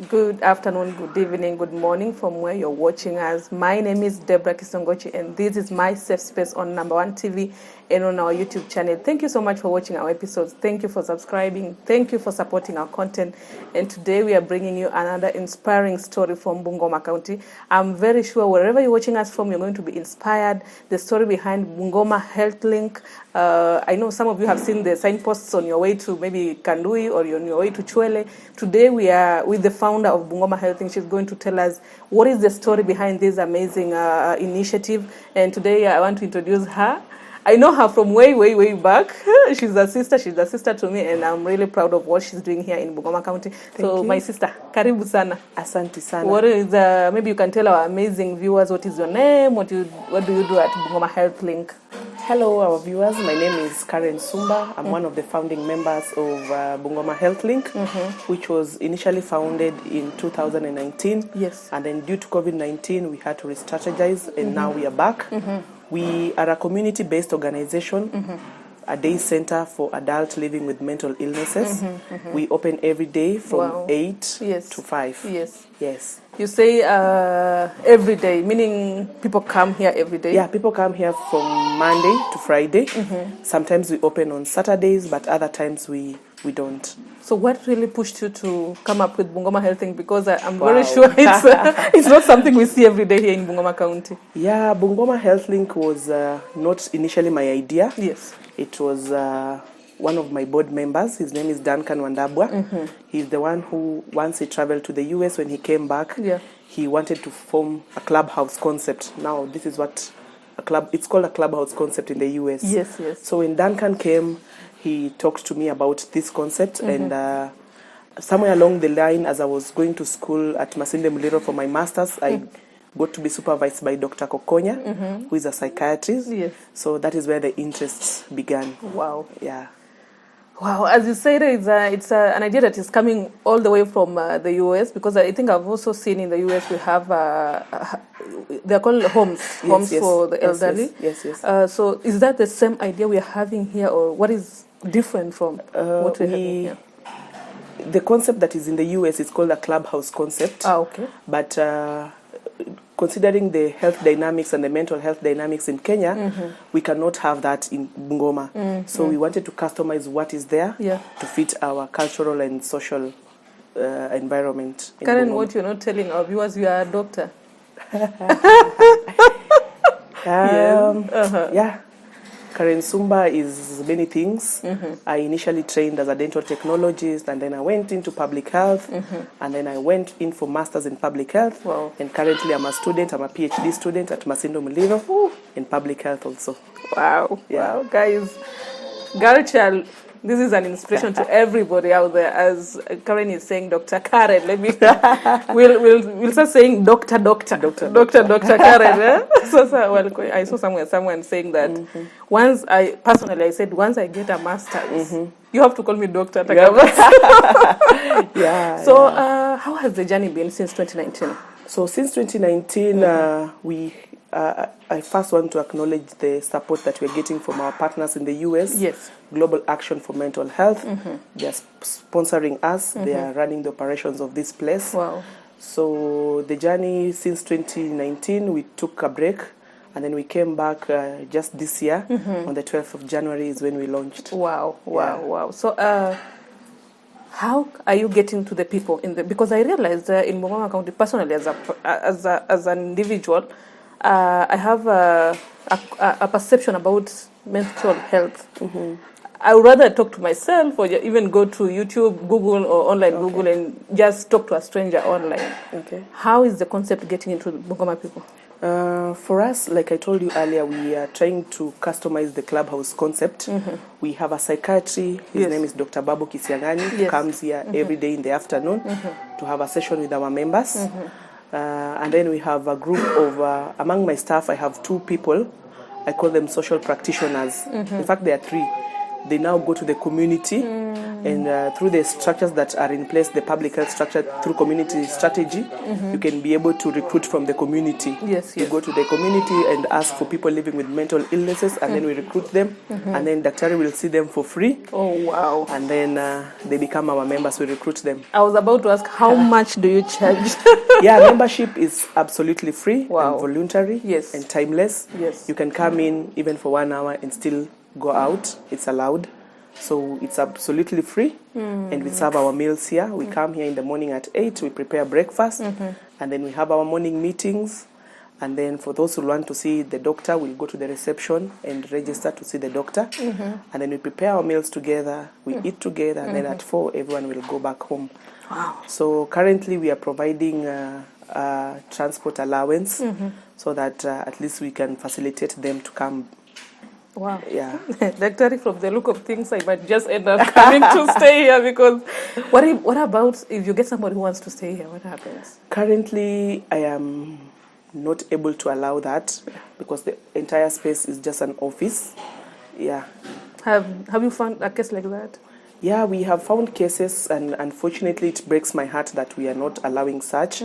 Good afternoon, good evening, good morning from where you're watching us. My name is Deborah Kisongochi and this is my safe space on Number One TV and on our YouTube channel. Thank you so much for watching our episodes. Thank you for subscribing. Thank you for supporting our content. And today we are bringing you another inspiring story from Bungoma County. I'm very sure wherever you're watching us from, you're going to be inspired. The story behind Bungoma Health Link. I know some of you have seen the signposts on your way to maybe Kandui or on your way to Chwele. Today we are with the founder of Bungoma Health Link. She's going to tell us what is the story behind this amazing initiative. And today I want to introduce her. I know her from way back. She's a sister to me, and I'm really proud of what she's doing here in Bungoma County. Thank you. My sister, karibu sana. Asante sana. What is maybe you can tell our amazing viewers what is your name, what do you do at Bungoma Health Link? Hello, our viewers. My name is Karen Sumba. I'm one of the founding members of Bungoma Health Link, which was initially founded in 2019. Yes. And then due to COVID-19, we had to re-strategize, and now we are back. We are a community-based organization, a day center for adults living with mental illnesses. We open every day from 8 to 5. Yes. Yes. You say every day, meaning people come here every day? Yeah, people come here from Monday to Friday. Sometimes we open on Saturdays, but other times we don't. So what really pushed you to come up with Bungoma Health Link? Because I'm very sure it's not something we see every day here in Bungoma County. Yeah, Bungoma Health Link was not initially my idea. Yes. It was one of my board members. His name is Duncan Wandabwa. He's the one who, once he traveled to the US, when he came back, he wanted to form a clubhouse concept. Now, this is what it's called a clubhouse concept in the US. Yes, yes. So when Duncan came, he talked to me about this concept, and somewhere along the line, as I was going to school at Masinde Muliro for my master's, I got to be supervised by Dr. Kokonya, who is a psychiatrist. Yes. So that is where the interests began. Wow. Yeah. Wow, as you said, it's an idea that is coming all the way from the US, because I think I've also seen in the US we have, they're called homes for the elderly. Yes. So is that the same idea we are having here, or what is different from what we're having here? The concept that is in the US is called a clubhouse concept. Okay. But considering the health dynamics and the mental health dynamics in Kenya, we cannot have that in Bungoma. So we wanted to customize what is there to fit our cultural and social environment. Karen, what you're not telling our viewers, you are a doctor. Yeah. Karen Sumba is many things. I initially trained as a dental technologist, and then I went into public health, and then I went in for masters in public health. Wow. And currently I'm a PhD student at Masinde Muliro in public health also. Wow. Guys, girl child, this is an inspiration to everybody out there. As Karen is saying, Dr. Karen, let me we'll start saying Dr. Karen. So I saw someone saying that once I get a master's, you have to call me Doctor. So how has the journey been since 2019? So since 2019, I first want to acknowledge the support that we're getting from our partners in the US. Yes. Global Action for Mental Health. They are sponsoring us. They are running the operations of this place. Wow. So the journey since 2019, we took a break, and then we came back just this year. On the 12th of January is when we launched. Wow. So how are you getting to the people because I realized in Bungoma County, personally, as an individual, I have a perception about mental health. I would rather talk to myself, or even go to YouTube, Google, or online Google, and just talk to a stranger online. Okay. How is the concept getting into Bungoma people? For us, like I told you earlier, we are trying to customize the clubhouse concept. We have a psychiatry. His name is Dr. Babu Kisiangani, who comes here every day in the afternoon to have a session with our members. And then we have a group of, among my staff, I have 2 people. I call them social practitioners. In fact, there are 3. They now go to the community And through the structures that are in place, the public health structure, through community strategy, you can be able to recruit from the community. Yes. You go to the community and ask for people living with mental illnesses, and then we recruit them, and then Daktari will see them for free. Oh, wow. And then they become our members. We recruit them. I was about to ask, how much do you charge? Yeah, membership is absolutely free Wow. and voluntary, Yes. and timeless. Yes. You can come in even for 1 hour and still go out. It's allowed. So it's absolutely free, and we serve our meals here. We come here in the morning at 8, we prepare breakfast, and then we have our morning meetings. And then for those who want to see the doctor, we'll go to the reception and register to see the doctor. And then we prepare our meals together, we eat together, and then at 4, everyone will go back home. Wow. So currently we are providing transport allowance so that at least we can facilitate them to come. Wow. Yeah. Daktari, from the look of things, I might just end up coming to stay here, because what about if you get somebody who wants to stay here? What happens? Currently, I am not able to allow that because the entire space is just an office. Yeah. Have you found a case like that? Yeah, we have found cases, and unfortunately it breaks my heart that we are not allowing such,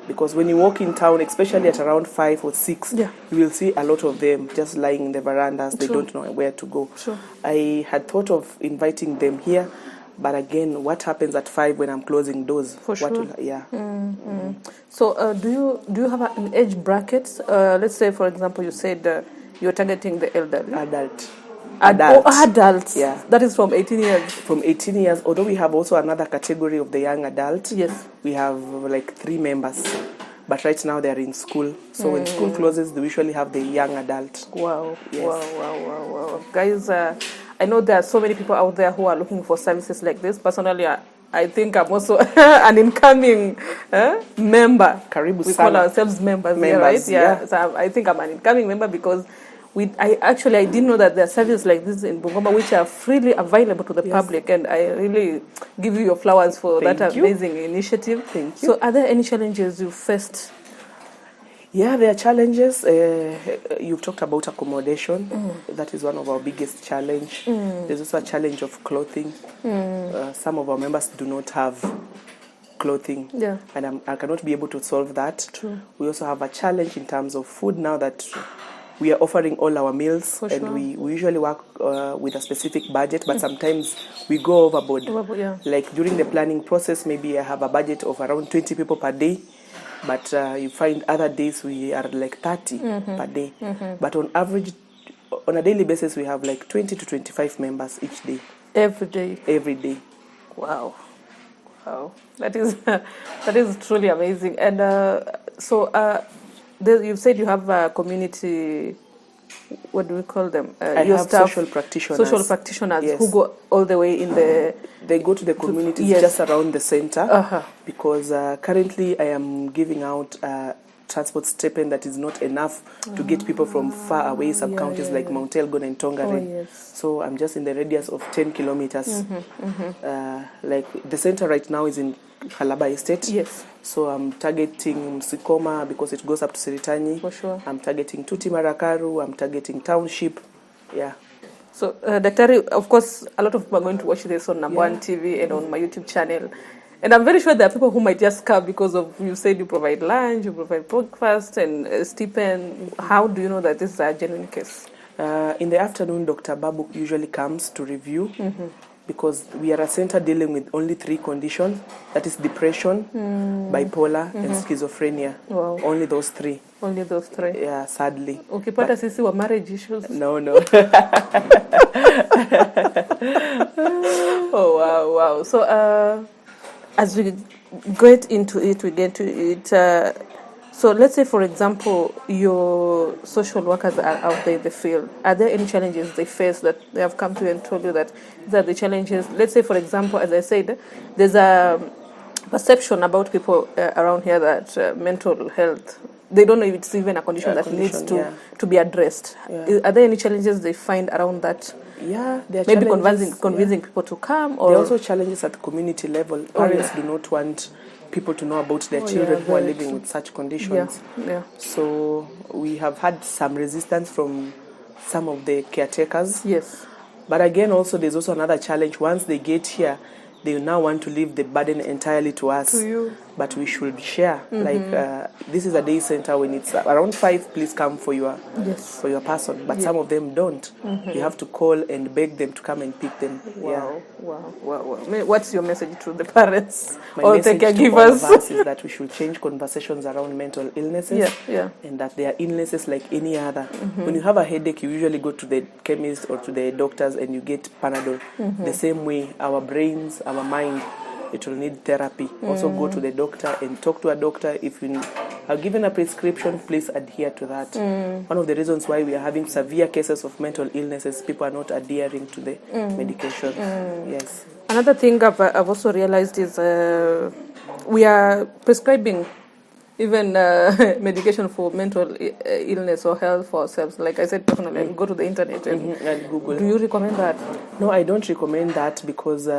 because when you walk in town, especially at around 5 or 6, Yeah. you will see a lot of them just lying in the verandas. They True. don't know where to go. Sure. I had thought of inviting them here, but again, what happens at 5 when I'm closing doors? For sure. Yeah. So do you have an age bracket? Let's say, for example, you said you're targeting the elderly. Adult. Adults. Yeah. That is from 18 years. From 18 years, although we have also another category of the young adult. Yes. We have like 3 members, but right now they are in school. So when school closes, they usually have the young adult. Wow. Yes. Wow. Guys, I know there are so many people out there who are looking for services like this. Personally, I think I'm also an incoming member. Karibu We sana. call ourselves members here, right? Yeah. So I think I'm an incoming member because I didn't know that there are services like this in Bungoma which are freely available to the public, and I really give you your flowers for that amazing initiative. Thank you. So are there any challenges you faced? Yeah, there are challenges. You've talked about accommodation. That is one of our biggest challenge. There's also a challenge of clothing. Some of our members do not have clothing. Yeah. And I cannot be able to solve that. True. We also have a challenge in terms of food now that we are offering all our meals. For and sure. we usually work with a specific budget, but sometimes we go overboard. Yeah. Like during the planning process, maybe I have a budget of around 20 people per day. But you find other days we are like 30 per day. But on average, on a daily basis, we have like 20 to 25 members each day. Every day. Every day. Wow. That is truly amazing. And you've said you have a community. What do we call them? I your have staff, social practitioners. Social practitioners Yes. who go all the way in the. They go to the communities Yes. just around the center. Because Because currently I am giving out transport stipend that is not enough to get people from far away sub-counties like Mount Elgon and Tongaren. yes. So I'm just in the radius of 10 kilometers. Like the center right now is in Halaba Estate. Yes. So I'm targeting Msikoma because it goes up to Siritanyi. For sure. I'm targeting Tuti Marakaru. I'm targeting Township. Yeah. So, Daktari, of course, a lot of people are going to watch this on Number One TV and on my YouTube channel. And I'm very sure there are people who might just come because of, you said you provide lunch, you provide breakfast and stipend. How do you know that this is a genuine case? In the afternoon, Dr. Babu usually comes to review because we are a center dealing with only 3 conditions. That is depression, bipolar, and schizophrenia. Wow. Only those 3. Only those 3. Yeah, sadly. Ukipata sisi wa marriage issues. No. Oh, wow. So, as we get into it, so let's say, for example, your social workers are out there in the field. Are there any challenges they face that they have come to you and told you that these are the challenges? Let's say, for example, as I said, there's a perception about people around here that mental health, they don't know if it's even a condition that needs to be addressed. Yeah. Are there any challenges they find around that? Yeah, there are Maybe challenges. convincing people to come? Or There are also challenges at the community level. Parents do not want people to know about their children who are living with such conditions. Yeah. So we have had some resistance from some of the caretakers. Yes. But again, also there's also another challenge. Once they get here, they now want to leave the burden entirely to us. To you. But we should share. Like this is a day center. When it's around 5, please come for your person. But some of them don't. You have to call and beg them to come and pick them. Wow. What's your message to the parents or the caregivers? To all of us is that we should change conversations around mental illnesses. And that they are illnesses like any other. When you have a headache, you usually go to the chemist or to the doctors and you get Panadol. The same way, our brains, our mind, it will need therapy. Also go to the doctor and talk to a doctor. If you are given a prescription, please adhere to that. One of the reasons why we are having severe cases of mental illnesses, people are not adhering to the medication. Yes. Another thing I've also realized is we are prescribing even medication for mental illness or health for ourselves. Like I said, personally, go to the internet and Google. Do you recommend that? No, I don't recommend that because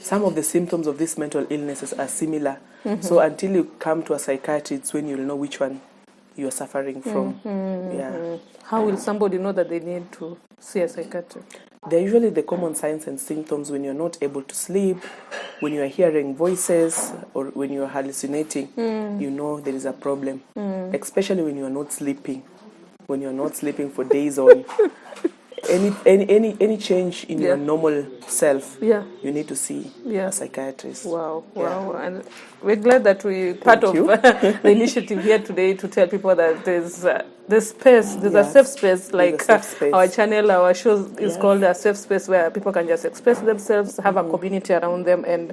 some of the symptoms of these mental illnesses are similar. So until you come to a psychiatrist, it's when you'll know which one you're suffering from. How will somebody know that they need to see a psychiatrist? They're usually the common signs and symptoms when you're not able to sleep, when you are hearing voices, or when you're hallucinating. You know there is a problem, especially when you're not sleeping. When you're not sleeping for days on. Any change in your normal self, you need to see a psychiatrist. Wow. And we're glad that we're part of the initiative here today to tell people that there's space, there's a safe space, like our channel, our show is called a safe space where people can just express themselves, have a community around them, and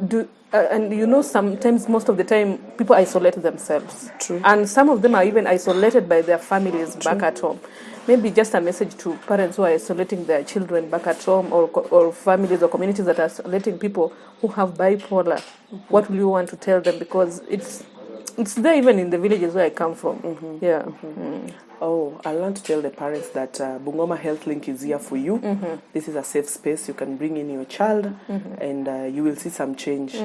do. And sometimes, most of the time, people isolate themselves. True. And some of them are even isolated by their families back at home. Maybe just a message to parents who are isolating their children back at home, or families or communities that are isolating people who have bipolar. What will you want to tell them? Because it's there even in the villages where I come from. Oh, I want to tell the parents that Bungoma Health Link is here for you. This is a safe space. You can bring in your child and you will see some change.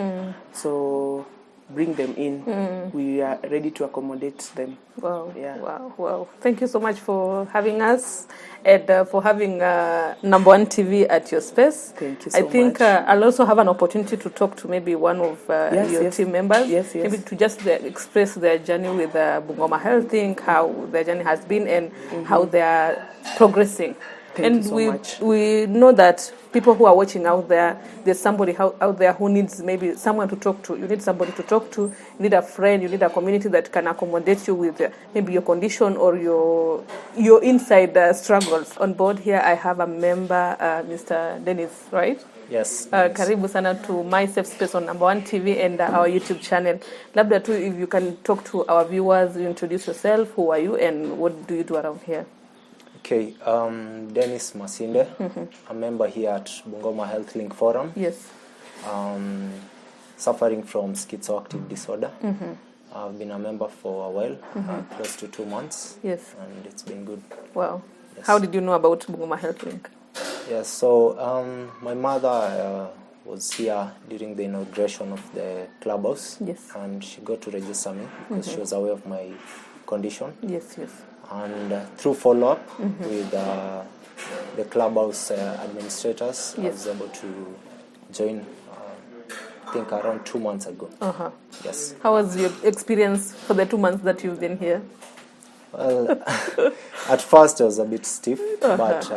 So bring them in. We are ready to accommodate them. Wow. Thank you so much for having us and for having Number One TV at your space. Thank you so much. I think I'll also have an opportunity to talk to maybe one of your team members. Maybe to just express their journey with Bungoma Health Link, how their journey has been and how they are progressing. Thank you so much. We know that people who are watching out there, there's somebody out there who needs maybe someone to talk to. You need somebody to talk to. You need a friend. You need a community that can accommodate you with maybe your condition or your inside struggles. On board here, I have a member, Mr. Dennis, right? Yes. Karibu sana to My Safe Space on Number One TV and our YouTube channel. Labda too, if you can talk to our viewers, introduce yourself. Who are you and what do you do around here? Okay, Dennis Masinde, a member here at Bungoma Health Link Forum. Yes. Suffering from schizoactive disorder. I've been a member for a while, close to 2 months. Yes. And it's been good. Wow. Yes. How did you know about Bungoma Health Link? Yes, so my mother was here during the inauguration of the clubhouse. Yes. And she got to register me because she was aware of my condition. Yes. And through follow-up with the clubhouse administrators, I was able to join, I think, around 2 months ago. Yes. How was your experience for the 2 months that you've been here? Well, at first I was a bit stiff, but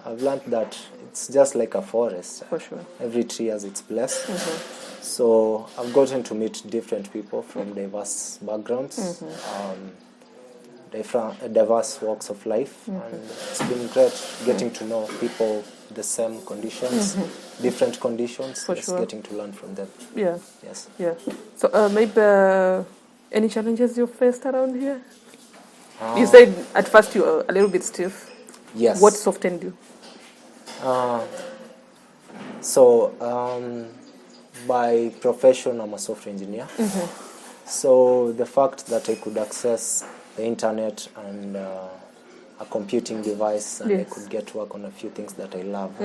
I've learned that it's just like a forest. For sure. Every tree has its place. So I've gotten to meet different people from diverse backgrounds. Diverse walks of life, and it's been great getting to know people with the same conditions, different conditions, getting to learn from them. Yes. So maybe any challenges you faced around here? You said at first you were a little bit stiff. Yes. What softened you? By profession, I'm a software engineer. So the fact that I could access the internet and a computing device, and I could get to work on a few things that I love,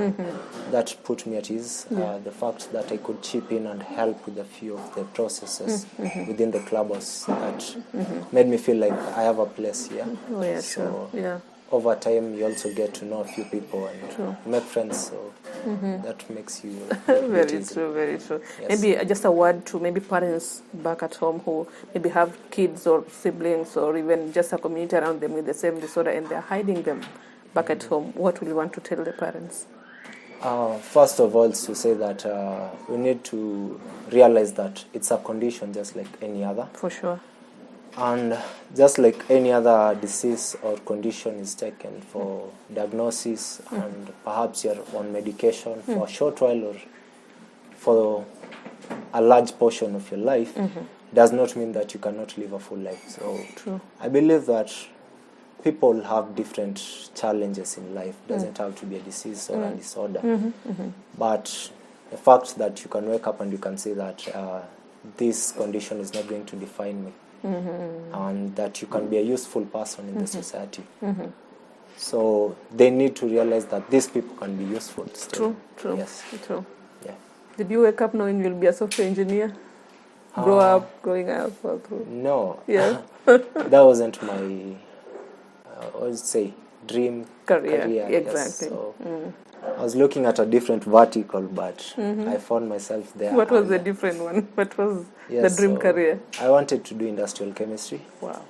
that put me at ease. The fact that I could chip in and help with a few of the processes within the clubhouse, that made me feel like I have a place here. Sure. over time you also get to know a few people and True. make friends, so that makes you Very easy. true, very true. Yes. Maybe just a word to maybe parents back at home who maybe have kids or siblings or even just a community around them with the same disorder and they're hiding them back at home. What will you want to tell the parents? First of all, to say that we need to realize that it's a condition just like any other. For sure. And just like any other disease or condition is taken for diagnosis and perhaps you're on medication for a short while or for a large portion of your life, does not mean that you cannot live a full life. So True. I believe that people have different challenges in life. It doesn't have to be a disease or a disorder. But the fact that you can wake up and you can say that this condition is not going to define me. And that you can be a useful person in the society. So they need to realize that these people can be useful still. True. Yes. True. Yeah. Did you wake up knowing you'll be a software engineer? Growing up all through? No. Yeah. That wasn't my, I would say, dream Career. Yes. Exactly. So I was looking at a different vertical, but I found myself there. What was the different one? What was the dream career? I wanted to do industrial chemistry. Wow.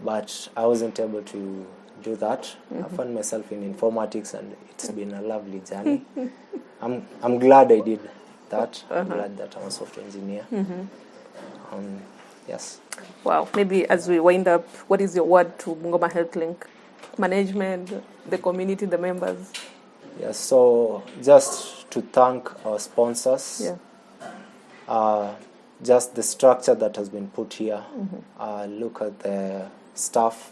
But I wasn't able to do that. I found myself in informatics, and it's been a lovely journey. I'm glad I did that. I'm glad that I'm a software engineer. Yes. Wow. Maybe as we wind up, what is your word to Bungoma Health Link? Management, the community, the members? Yes, so just to thank our sponsors. Yeah. Just the structure that has been put here. Look at the staff,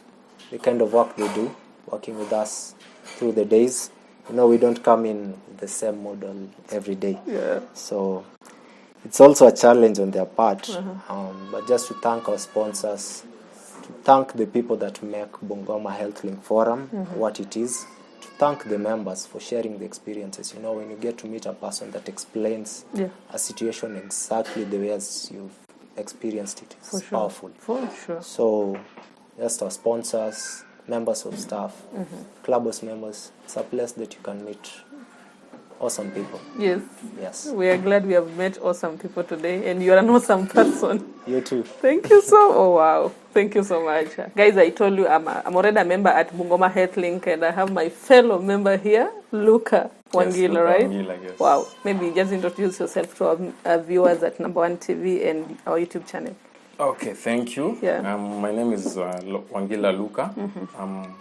the kind of work they do, working with us through the days. You know, we don't come in with the same model every day. Yeah. So it's also a challenge on their part. But just to thank our sponsors, to thank the people that make Bungoma Health Link Forum what it is, to thank the members for sharing the experiences. You know, when you get to meet a person that explains a situation exactly the way as you've experienced it, it's powerful. For sure. So just our sponsors, members of staff, clubhouse members, it's a place that you can meet awesome people. Yes. Yes. We are glad we have met awesome people today, and you are an awesome person. You too. Thank you wow. Thank you so much. Guys, I told you I'm already a member at Bungoma Health Link, and I have my fellow member here, Luca Wangila, right? Wangila, yes. Wow. Maybe just introduce yourself to our viewers at Number One TV and our YouTube channel. Okay, thank you. Yeah. My name is Wangila Luca. I'm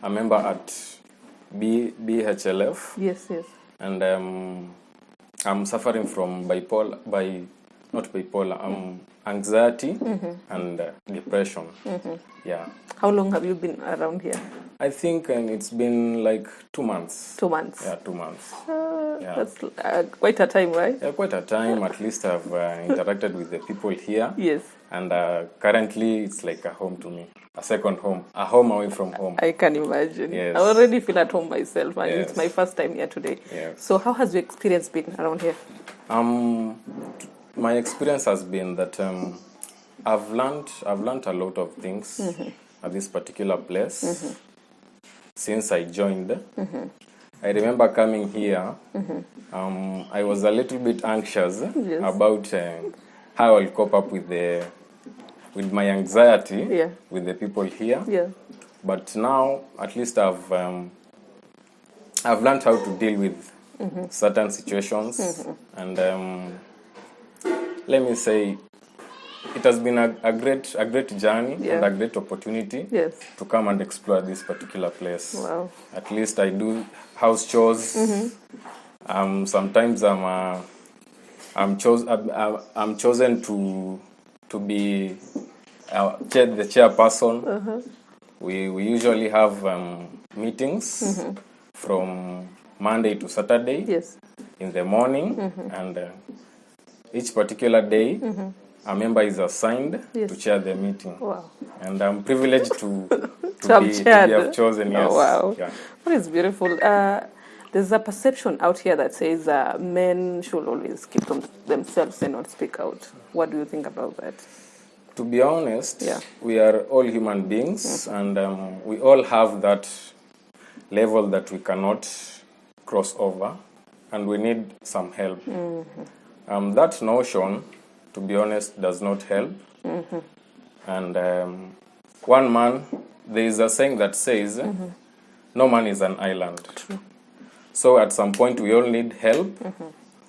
a member at BHLF. Yes. And I'm suffering from anxiety and depression. Yeah. How long have you been around here? I think it's been like 2 months. 2 months. Yeah, 2 months. That's quite a time, right? Yeah, quite a time. At least I've interacted with the people here. Yes. And currently it's like a home to me. A second home. A home away from home. I can imagine. Yes. I already feel at home myself, and Yes. it's my first time here today. Yes. So how has your experience been around here? My experience has been that I've learned a lot of things at this particular place since I joined. I remember coming here. I was a little bit anxious about how I'll cope up with my anxiety with the people here. Yeah. But now, at least I've learned how to deal with certain situations, and let me say, it has been a great journey and a great opportunity to come and explore this particular place. Wow. At least I do house chores. Sometimes I'm chosen to be the chairperson. We usually have meetings from Monday to Saturday in the morning, and each particular day a member is assigned to chair the meeting. Wow. And I'm privileged to have chosen. Yes. Oh, wow. Yeah. That is beautiful. There's a perception out here that says men should always keep themselves and not speak out. What do you think about that? To be honest, we are all human beings, and we all have that level that we cannot cross over, and we need some help. That notion, to be honest, does not help. And one man, there is a saying that says, no man is an island. True. So at some point, we all need help.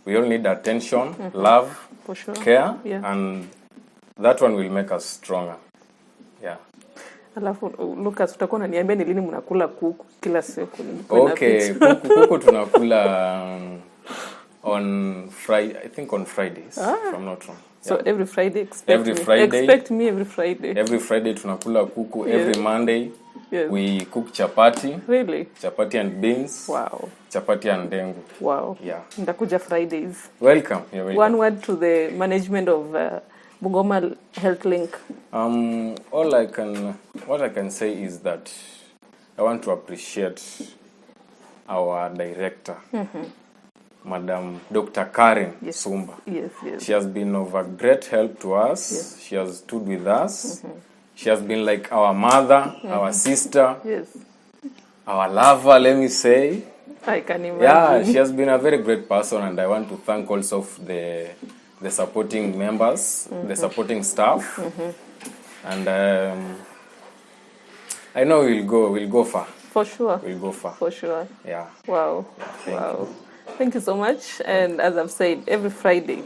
We all need attention, love, For sure. care, Yeah. and that one will make us stronger. Yeah. Alafu Lucas, utakuwa unaniambia ni lini mnakula kuku kila siku? Okay, kuku tunakula on Friday, I think on Fridays, if I'm not wrong. So Yeah. every Friday, expect Every me. Friday. Expect me every Friday. Every Friday tunakula kuku. Yes. Every Monday Yes. we cook chapati. Really? Chapati and beans. Wow. Chapati and dengu. Wow. Yeah. Ndakuja Fridays. Welcome. You're welcome. One word to the management of Bungoma Health Link. What I can say is that I want to appreciate our director, Madam Dr. Karen Sumba. Yes, yes. She has been of a great help to us. Yes. She has stood with us. She has been like our mother, our sister, Yes. our lover, let me say. I can imagine. Yeah, she has been a very great person, and I want to thank also the supporting members, the supporting staff, and I know we'll go far. For sure. We'll go far. For sure. Yeah. Wow. Thank Wow. Thank you so much. And as I've said, every Friday.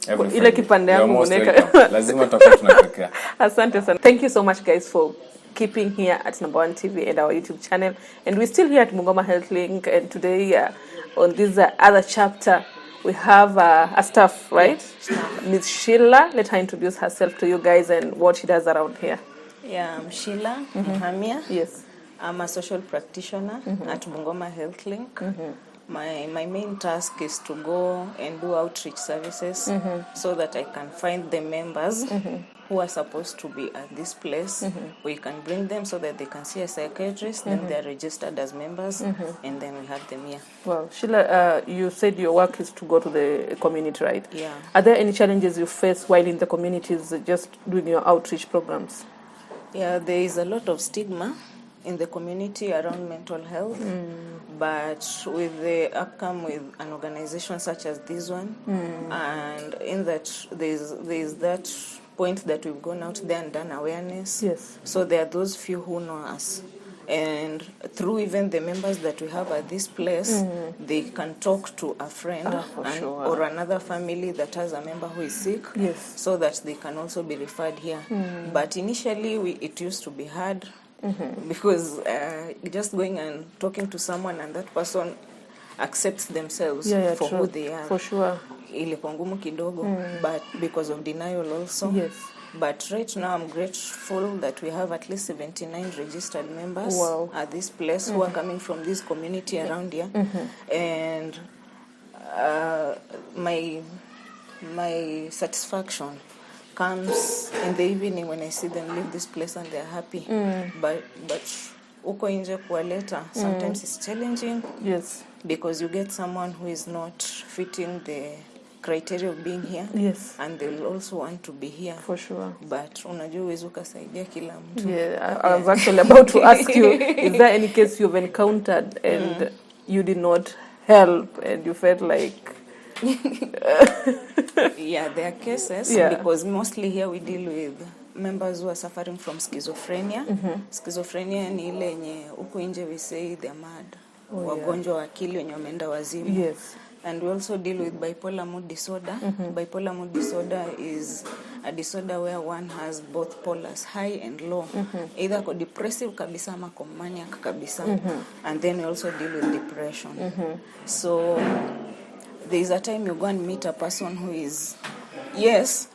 Every Ile Friday. kipande You're yangu most muneka. welcome. Lazima tutakuwa tunapekea. Asante sana. Thank you so much, guys, for keeping here at Number One TV and our YouTube channel. And we're still here at Bungoma Health Link. And today, on this other chapter, we have a staff, right? Ms. Sheila. Let her introduce herself to you guys and what she does around here. Yeah, I'm Sheila Muhamia. Yes. I'm a social practitioner at Bungoma Health Link. My main task is to go and do outreach services so that I can find the members who are supposed to be at this place. We can bring them so that they can see a psychiatrist, then they're registered as members, and then we have them here. Well, Sheila, you said your work is to go to the community, right? Yeah. Are there any challenges you face while in the communities just doing your outreach programs? Yeah, there is a lot of stigma in the community around mental health, but with the outcome with an organization such as this one, and in that there's that point that we've gone out there and done awareness. Yes. So there are those few who know us, and through even the members that we have at this place, they can talk to a friend or another family that has a member who is sick, Yes. so that they can also be referred here. But initially it used to be hard, because just going and talking to someone and that person accepts themselves for true. who they are. For sure. Ilikuwa ngumu kidogo, but because of denial also. Yes. But right now I'm grateful that we have at least 79 registered members Wow. at this place who are coming from this community around here. And my satisfaction comes in the evening when I see them leave this place and they're happy. But uko nje kuwaleta sometimes it's challenging. Yes. Because you get someone who is not fitting the criteria of being here. Yes. And they'll also want to be here. For sure. But unajua huwezi ukasaidia kila mtu. Yeah, I was actually about to ask you, is there any case you've encountered and you did not help and you felt like... Yeah, there are cases, because mostly here we deal with members who are suffering from schizophrenia. Schizophrenia ni ile yenye huku nje we say they're mad. Wagonjwa wa akili wenye wameenda wazimu. Yes. And we also deal with bipolar mood disorder. Bipolar mood disorder is a disorder where one has both polars, high and low. Either depressive kabisa ama maniac kabisa. And then we also deal with depression. So there is a time you go and meet a person who is, yes,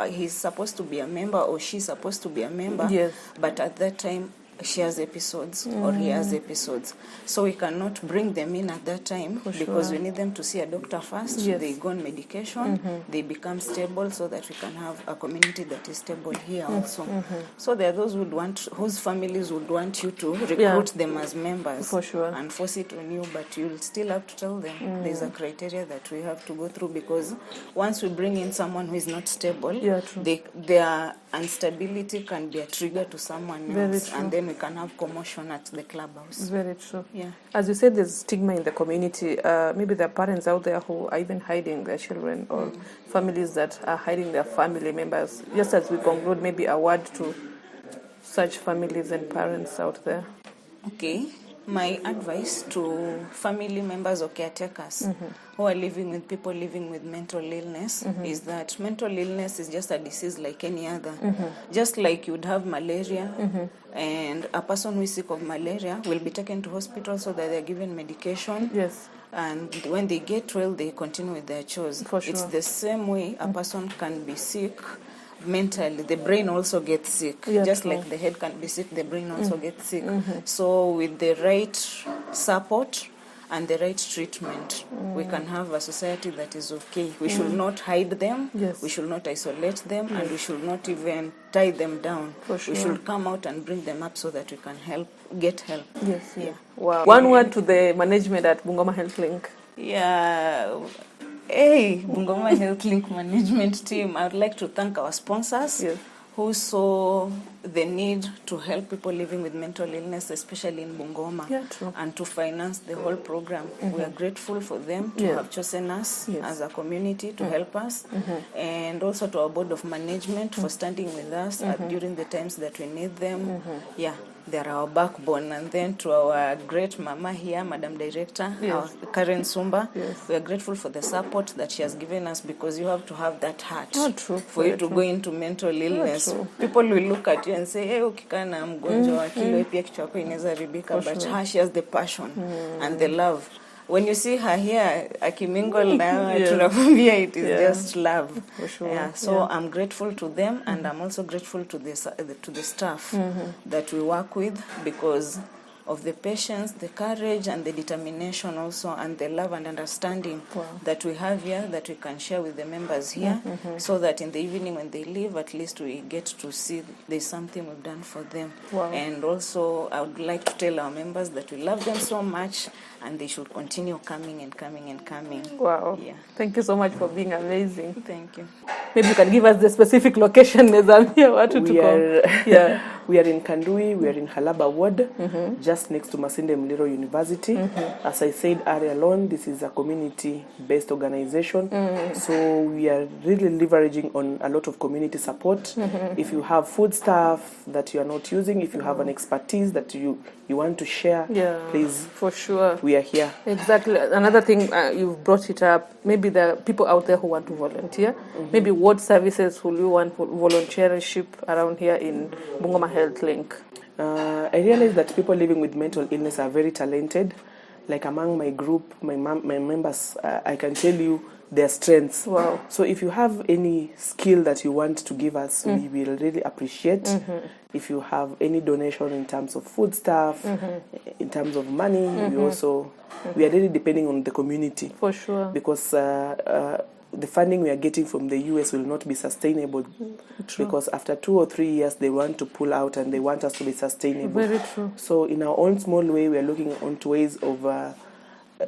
he's supposed to be a member or she's supposed to be a member, yes, but at that time she has episodes or he has episodes. So we cannot bring them in at that time because we need them to see a doctor first. Yes. They go on medication, they become stable so that we can have a community that is stable here also. So there are those whose families would want you to recruit them as members for sure and force it on you, but you'll still have to tell them there's a criteria that we have to go through, because once we bring in someone who is not stable, their instability can be a trigger to someone else, and then we can have commotion at the clubhouse. Very true. Yeah. As you said, there's stigma in the community. Maybe there are parents out there who are even hiding their children, or families that are hiding their family members. Just as we conclude, maybe a word to such families and parents out there. Okay. My advice to family members or caretakers who are living with people living with mental illness is that mental illness is just a disease like any other. Just like you'd have malaria, and a person who is sick of malaria will be taken to hospital so that they're given medication. Yes. And when they get well, they continue with their chores. For sure. It's the same way a person can be sick mentally. The brain also gets sick. Yeah, just true. like the head can be sick, the brain also gets sick. So with the right support and the right treatment, we can have a society that is okay. We should not hide them. Yes. We should not isolate them, and we should not even tie them down. For sure. We should come out and bring them up so that we can get help. Yes. Yeah. Wow. One word to the management at Bungoma Health Link. Yeah. Hey, Bungoma Health Link management team, I would like to thank our sponsors Yes. who saw the need to help people living with mental illness, especially in Bungoma, Yeah, true. and to finance the whole program. We are grateful for them to Yeah. have chosen us Yes. as a community to help us, and also to our board of management for standing with us during the times that we need them. Yeah. They're our backbone. And then to our great mama here, Madam Director, Yes. our Karen Sumba, Yes. we are grateful for the support that she has given us, because you have to have that heart True. for Very you to true. go into mental illness. true. People will look at you and say, hey, ukikaa na mgonjwa wa kilo pia kichwa chako inaweza haribika, but her, she has the passion and the love. When you see her here, akimingle na tunakwambia it is just love. For sure. Yeah, so I'm grateful to them, and I'm also grateful to the staff that we work with, because of the patience, the courage, and the determination also, and the love and understanding that we have here, that we can share with the members here, so that in the evening when they leave, at least we get to see there's something we've done for them. Wow. And also, I would like to tell our members that we love them so much, and they should continue coming and coming and coming. Wow. Yeah. Thank you so much for being amazing. Thank you. Maybe you can give us the specific location, Nezamia, what to We come. are, we are in Kandui, we are in Halaba Ward, just next to Masinde Muliro University. As I said earlier on, this is a community-based organization, so we are really leveraging on a lot of community support. If you have food stuff that you are not using, if you have an expertise that you want to share, please, for sure. we are here. Exactly. Another thing, you've brought it up, maybe there are people out there who want to volunteer. Maybe what services will you want volunteership around here in Bungoma Health Link? I realize that people living with mental illness are very talented. Like among my group, my members, I can tell you their strengths. Wow. So if you have any skill that you want to give us, we will really appreciate. If you have any donation in terms of food stuff, in terms of money, we are really depending on the community. For sure. Because the funding we are getting from the US will not be sustainable. True. Because after 2 or 3 years, they want to pull out and they want us to be sustainable. Very true. So in our own small way, we are looking onto ways of,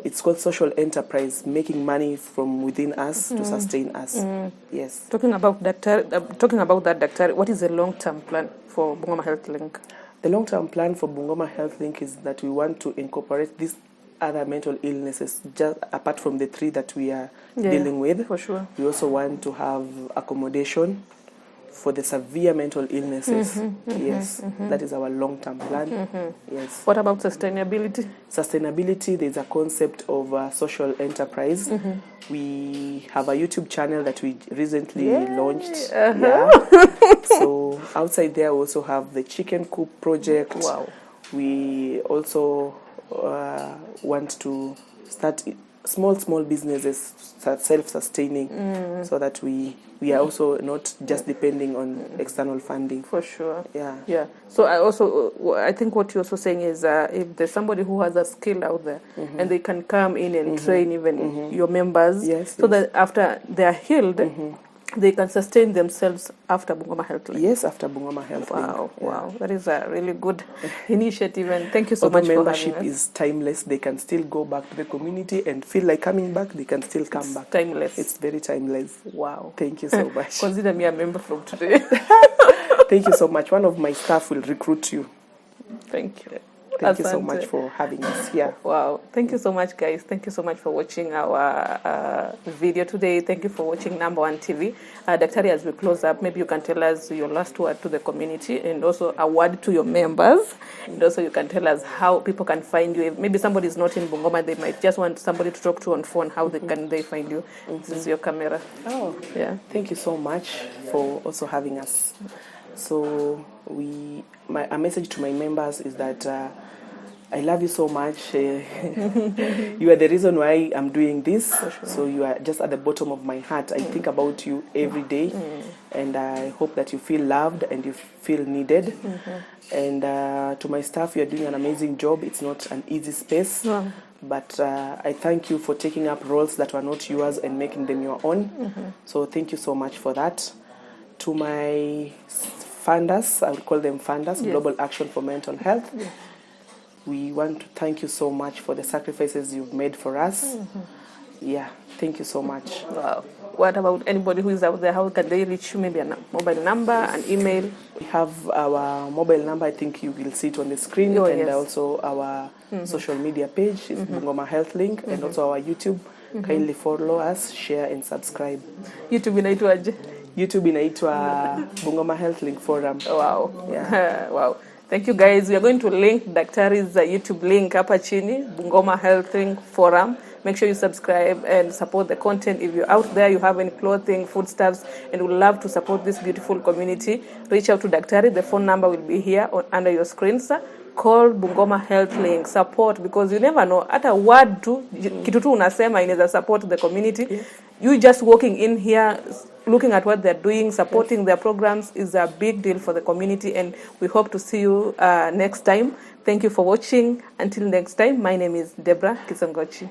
it's called social enterprise, making money from within us to sustain us. Yes. Talking about that, Doctor, what is the long-term plan for Bungoma Health Link? The long-term plan for Bungoma Health Link is that we want to incorporate these other mental illnesses, just apart from the 3 that we are dealing with. For sure. We also want to have accommodation for the severe mental illnesses. Yes, that is our long-term plan. Yes. What about sustainability? Sustainability, there's a concept of social enterprise. We have a YouTube channel that we recently launched. So outside there, we also have the chicken coop project. Wow. We also want to start small businesses, self-sustaining, so that we are also not just depending on external funding. For sure. Yeah. So I think what you're also saying is if there's somebody who has a skill out there and they can come in and train even your members, that after they're healed, they can sustain themselves after Bungoma Health Link. Yes, after Bungoma Health Link. Wow. That is a really good initiative, and thank you so Although much for having membership us. is timeless, they can still go back to the community and feel like coming back, they can still come back. Timeless. It's very timeless. Wow. Thank you so much. Consider me a member from today. Thank you so much. One of my staff will recruit you. Thank you. Thank you so Asante. much for having us here. Wow. Thank you so much, guys. Thank you so much for watching our video today. Thank you for watching Number One TV. Daktari, as we close up, maybe you can tell us your last word to the community and also a word to your members. And also you can tell us how people can find you. If maybe somebody is not in Bungoma, they might just want somebody to talk to on phone. How can they find you? This is your camera. Oh, Yeah. Thank you so much for also having us. So a message to my members is that I love you so much. You are the reason why I'm doing this. Sure. So you are just at the bottom of my heart. I think about you every day, and I hope that you feel loved and you feel needed. And to my staff, you are doing an amazing job. It's not an easy space. But I thank you for taking up roles that were not yours and making them your own. So thank you so much for that. To my funders, I would call them funders, Global Action for Mental Health. We want to thank you so much for the sacrifices you've made for us. Yeah, thank you so much. Wow. What about anybody who is out there? How can they reach you? Maybe a mobile number, an email? We have our mobile number. I think you will see it on the screen. And also our social media page is Bungoma Health Link, and also our YouTube. Kindly follow us, share and subscribe. YouTube inaitwaje? YouTube inaitwa Bungoma Health Link Forum. Wow. Yeah. Wow. Thank you, guys. We are going to link Daktari's YouTube link hapa chini, Bungoma Health Link Forum. Make sure you subscribe and support the content. If you're out there, you have any clothing, foodstuffs, and would love to support this beautiful community, reach out to Daktari. The phone number will be here under your screens. Call Bungoma Health Link, support, because you never know, at a word tu, kitu tu unasema inaweza support the community. Yes. You just walking in here, looking at what they're doing, supporting their programs is a big deal for the community, and we hope to see you next time. Thank you for watching. Until next time, my name is Deborah Kisongochi.